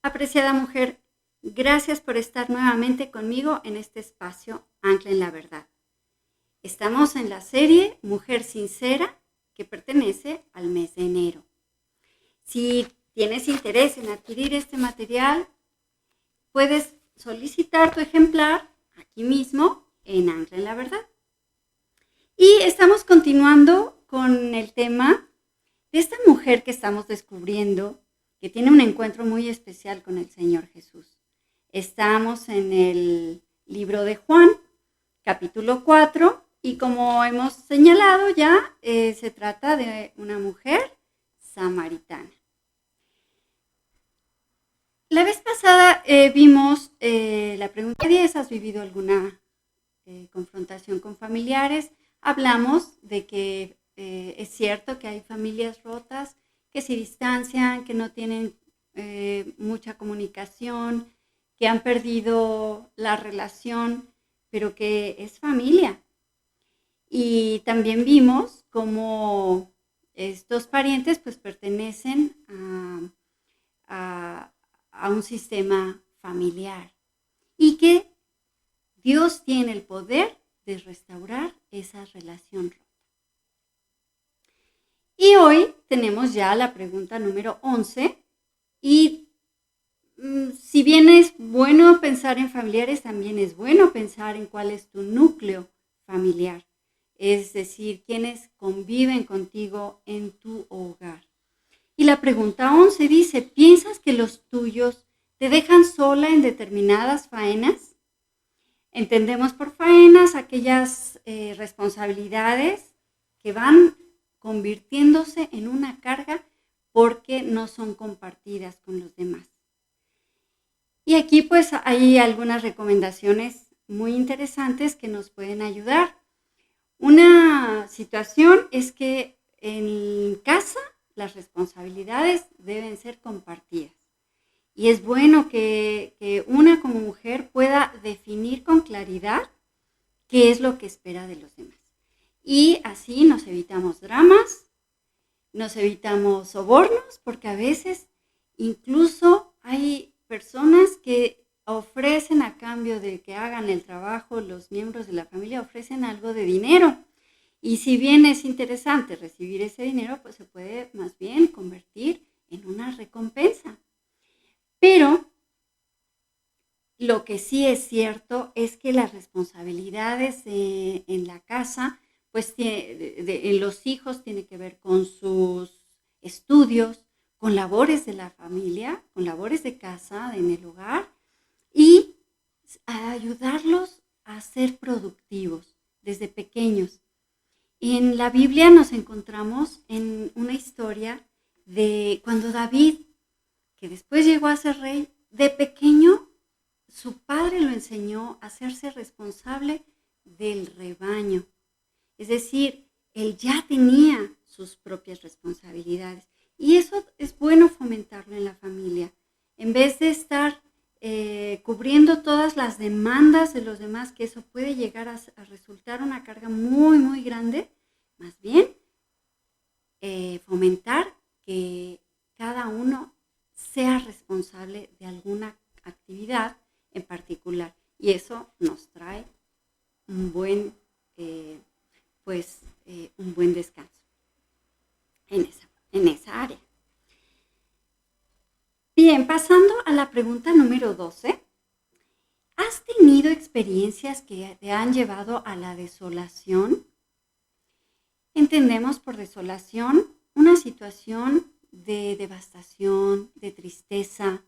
Apreciada mujer, gracias por estar nuevamente conmigo en este espacio Ancla en la Verdad. Estamos en la serie Mujer Sincera, que pertenece al mes de enero. Si tienes interés en adquirir este material, puedes solicitar tu ejemplar aquí mismo en Ancla en la Verdad. Y estamos continuando con el tema de esta mujer que estamos descubriendo, que tiene un encuentro muy especial con el Señor Jesús. Estamos en el libro de Juan, capítulo 4, y como hemos señalado ya, se trata de una mujer samaritana. La vez pasada vimos la pregunta 10, ¿has vivido alguna confrontación con familiares? Hablamos de que es cierto que hay familias rotas, que se distancian, que no tienen mucha comunicación, que han perdido la relación, pero que es familia. Y también vimos cómo estos parientes pues pertenecen a un sistema familiar y que Dios tiene el poder de restaurar esa relación rota. Y hoy tenemos ya la pregunta número 11 y si bien es bueno pensar en familiares, también es bueno pensar en cuál es tu núcleo familiar, es decir, quiénes conviven contigo en tu hogar. Y la pregunta 11 dice, ¿piensas que los tuyos te dejan sola en determinadas faenas? Entendemos por faenas aquellas responsabilidades que van convirtiéndose en una carga porque no son compartidas con los demás. Y aquí pues hay algunas recomendaciones muy interesantes que nos pueden ayudar. Una situación es que en casa las responsabilidades deben ser compartidas. Y es bueno que una como mujer pueda definir con claridad qué es lo que espera de los demás. Y así nos evitamos dramas, nos evitamos sobornos, porque a veces incluso hay personas que ofrecen a cambio de que hagan el trabajo, los miembros de la familia ofrecen algo de dinero. Y si bien es interesante recibir ese dinero, pues se puede más bien convertir en una recompensa. Pero lo que sí es cierto es que las responsabilidades en la casa, pues en los hijos tiene que ver con sus estudios, con labores de la familia, con labores de casa, en el hogar, y a ayudarlos a ser productivos desde pequeños. En la Biblia nos encontramos en una historia de cuando David, que después llegó a ser rey, de pequeño su padre lo enseñó a hacerse responsable del rebaño. Es decir, él ya tenía sus propias responsabilidades. Y eso es bueno fomentarlo en la familia. En vez de estar cubriendo todas las demandas de los demás, que eso puede llegar a resultar una carga muy, muy grande, más bien fomentar que cada uno sea responsable de alguna actividad en particular. Y eso nos trae un buen, un buen descanso en esa área. Bien, pasando a la pregunta número 12. ¿Has tenido experiencias que te han llevado a la desolación? Entendemos por desolación una situación de devastación, de tristeza.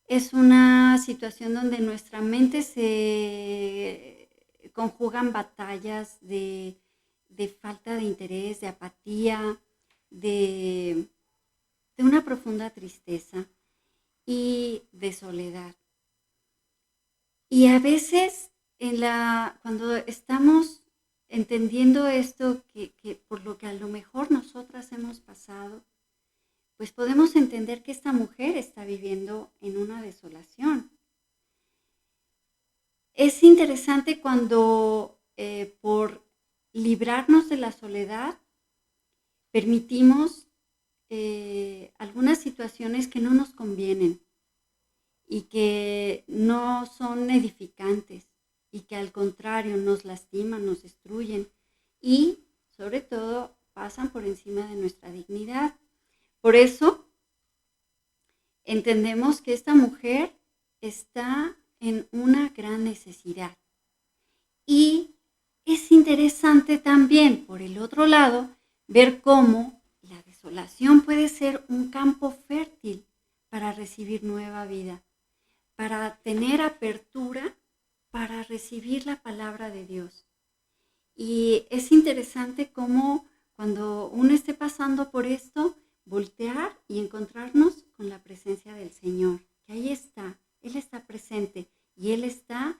Es una situación donde en nuestra mente se conjugan batallas de falta de interés, de apatía, de una profunda tristeza y de soledad. Y a veces cuando estamos entendiendo esto, que por lo que a lo mejor nosotras hemos pasado, pues podemos entender que esta mujer está viviendo en una desolación. Es interesante cuando por librarnos de la soledad permitimos algunas situaciones que no nos convienen. y que no son edificantes y que al contrario nos lastiman, nos destruyen y sobre todo pasan por encima de nuestra dignidad. Por eso entendemos que esta mujer está en una gran necesidad. Y es interesante también, por el otro lado, ver cómo la desolación puede ser un campo fértil para recibir nueva vida, para tener apertura, para recibir la palabra de Dios. Y es interesante cómo cuando uno esté pasando por esto, voltear y encontrarnos con la presencia del Señor, que ahí está, Él está presente y Él está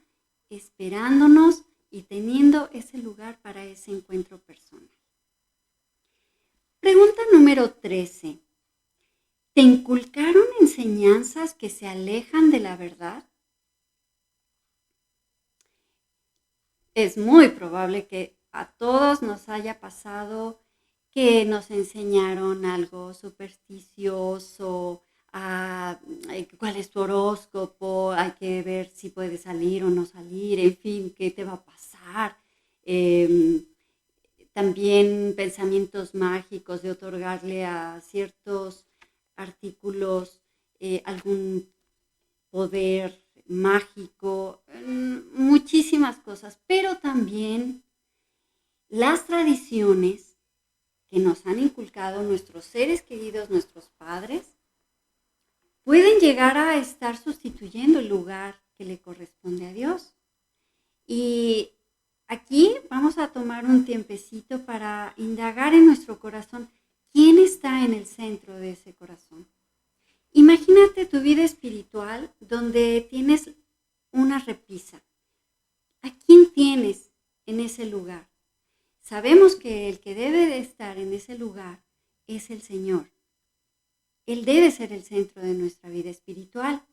esperándonos y teniendo ese lugar para ese encuentro personal. Pregunta número 13. ¿Te inculcaron enseñanzas que se alejan de la verdad? Es muy probable que a todos nos haya pasado que nos enseñaron algo supersticioso, cuál es tu horóscopo, hay que ver si puedes salir o no salir, en fin, qué te va a pasar. También pensamientos mágicos de otorgarle a ciertos artículos algún poder mágico, muchísimas cosas, pero también las tradiciones que nos han inculcado nuestros seres queridos, nuestros padres, pueden llegar a estar sustituyendo el lugar que le corresponde a Dios. Y aquí vamos a tomar un tiempecito para indagar en nuestro corazón quién está en el centro de ese corazón. Imagínate tu vida espiritual donde tienes una repisa. ¿A quién tienes en ese lugar? Sabemos que el que debe de estar en ese lugar es el Señor. Él debe ser el centro de nuestra vida espiritual.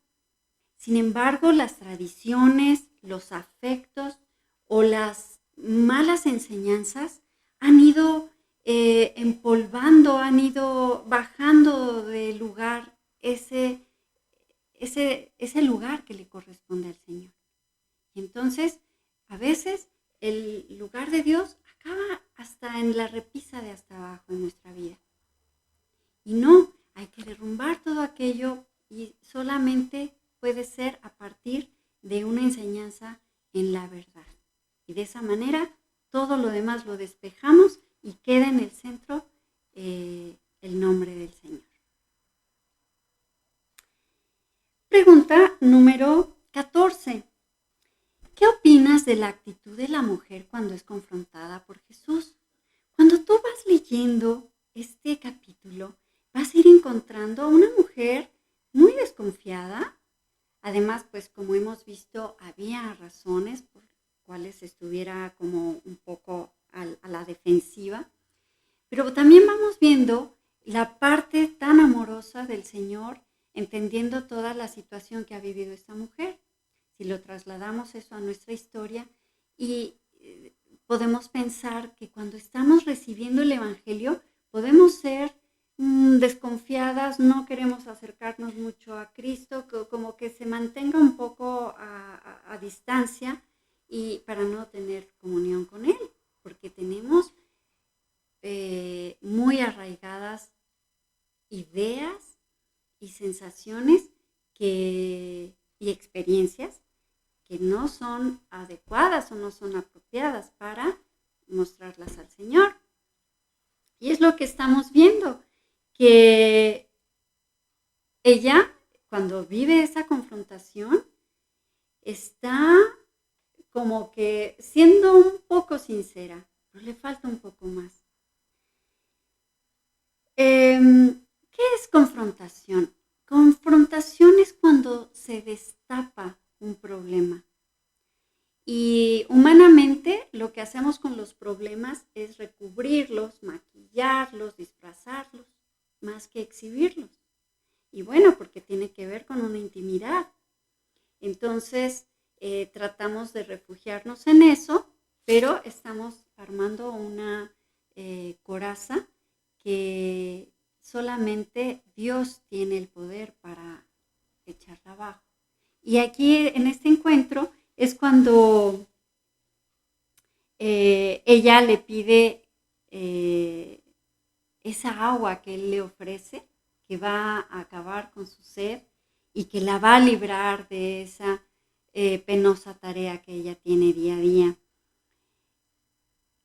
Sin embargo, las tradiciones, los afectos o las malas enseñanzas han ido empolvando, han ido bajando del lugar ese lugar que le corresponde al Señor. Y entonces, a veces, el lugar de Dios acaba hasta en la repisa de hasta abajo en nuestra vida. Y no, hay que derrumbar todo aquello y solamente puede ser a partir de una enseñanza en la verdad. Y de esa manera, todo lo demás lo despejamos y queda en el centro el nombre del Señor. Pregunta número 14. ¿Qué opinas de la actitud de la mujer cuando es confrontada por Jesús? Cuando tú vas leyendo este capítulo, vas a ir encontrando a una mujer muy desconfiada. Además, pues como hemos visto, había razones por cuales estuviera como un poco a la defensiva. Pero también vamos viendo la parte tan amorosa del Señor, entendiendo toda la situación que ha vivido esta mujer. Si lo trasladamos eso a nuestra historia y podemos pensar que cuando estamos recibiendo el Evangelio podemos ser desconfiadas, no queremos acercarnos mucho a Cristo, como que se mantenga un poco a distancia y para no tener comunión con Él, porque tenemos muy arraigadas ideas y sensaciones y experiencias que no son adecuadas o no son apropiadas para mostrarlas al Señor. Y es lo que estamos viendo, que ella, cuando vive esa confrontación, está como que siendo un poco sincera, pero le falta un poco más. ¿Qué es confrontación? Confrontación es cuando se destapa un problema. Y humanamente lo que hacemos con los problemas es recubrirlos, maquillarlos, disfrazarlos, más que exhibirlos. Y bueno, porque tiene que ver con una intimidad. Entonces, tratamos de refugiarnos en eso, pero estamos armando una coraza que solamente Dios tiene el poder para echarla abajo. Y aquí en este encuentro es cuando ella le pide esa agua que él le ofrece, que va a acabar con su sed y que la va a librar de esa penosa tarea que ella tiene día a día.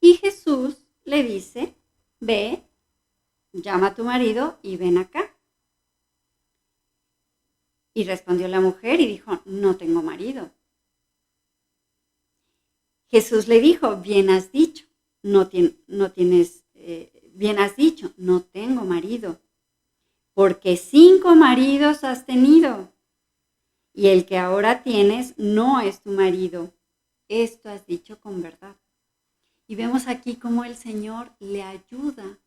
Y Jesús le dice, ve, llama a tu marido y ven acá. Y respondió la mujer y dijo, no tengo marido. Jesús le dijo, bien has dicho, bien has dicho, no tengo marido, porque 5 maridos has tenido, y el que ahora tienes no es tu marido. Esto has dicho con verdad. Y vemos aquí cómo el Señor le ayuda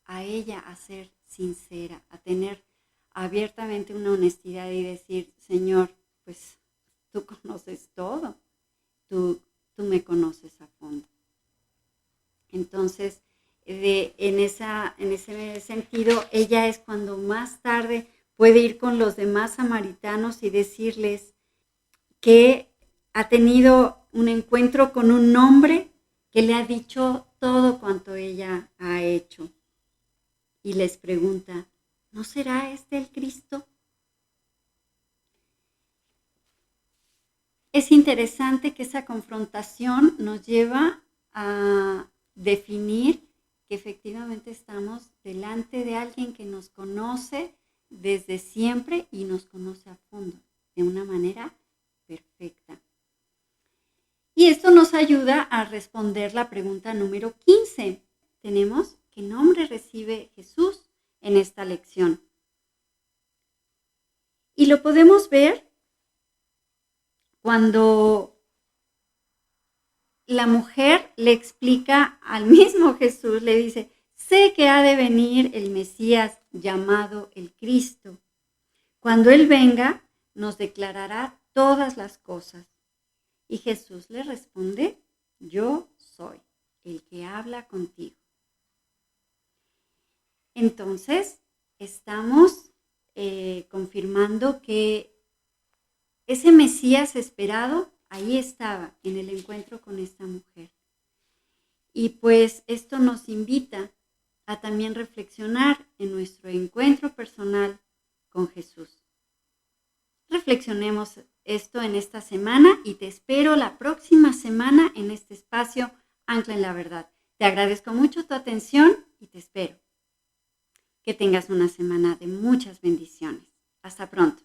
a ella a ser sincera, a tener abiertamente una honestidad y decir, Señor, pues tú conoces todo, tú me conoces a fondo. Entonces, en ese sentido, ella es cuando más tarde puede ir con los demás samaritanos y decirles que ha tenido un encuentro con un hombre que le ha dicho todo cuanto ella ha hecho. Y les pregunta, ¿no será este el Cristo? Es interesante que esa confrontación nos lleva a definir que efectivamente estamos delante de alguien que nos conoce desde siempre y nos conoce a fondo, de una manera perfecta. Y esto nos ayuda a responder la pregunta número 15. Tenemos, ¿qué nombre recibe Jesús en esta lección? Y lo podemos ver cuando la mujer le explica al mismo Jesús, le dice, sé que ha de venir el Mesías llamado el Cristo. Cuando Él venga, nos declarará todas las cosas. Y Jesús le responde, yo soy el que habla contigo. Entonces, estamos confirmando que ese Mesías esperado ahí estaba en el encuentro con esta mujer. Y pues esto nos invita a también reflexionar en nuestro encuentro personal con Jesús. Reflexionemos esto en esta semana y te espero la próxima semana en este espacio Ancla en la Verdad. Te agradezco mucho tu atención y te espero. Que tengas una semana de muchas bendiciones. Hasta pronto.